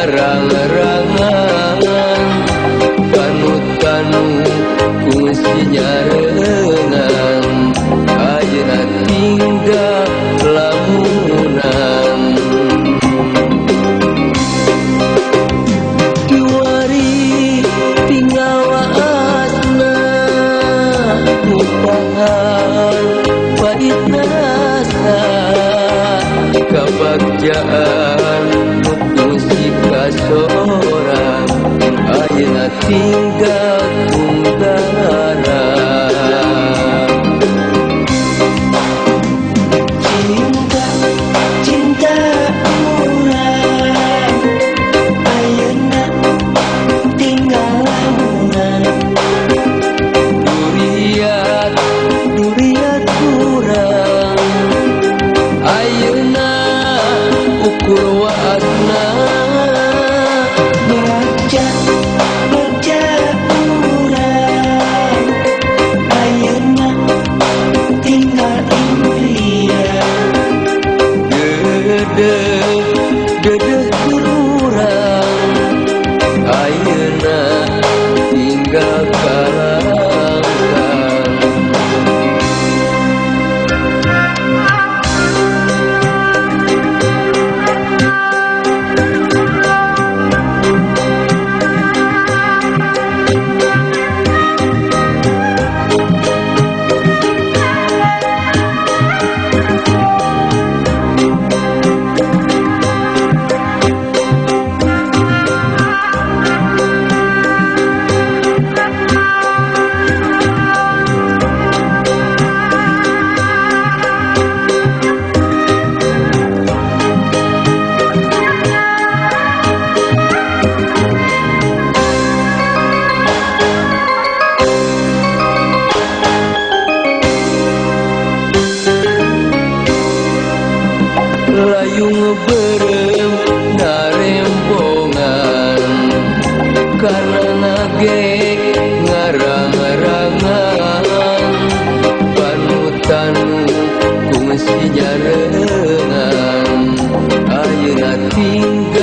ngarang-rangan panutanu kunci nyarengan ayeuna tinggal lamunan kiwari tinggal waasna ngupahan pahit rasa kebagjaan musik kasorang ayeuna tinggal tunggaran cinta urang ayeuna tinggal lamunan duriat urang ayeuna ukur waasna baca urang ayeuna tinggal impian dedeh urang ayeuna tinggal kalangkang layung berem narembongan karena ngagek ngarang-arangan panutanu kungsi nyarengan ayeuna tinggal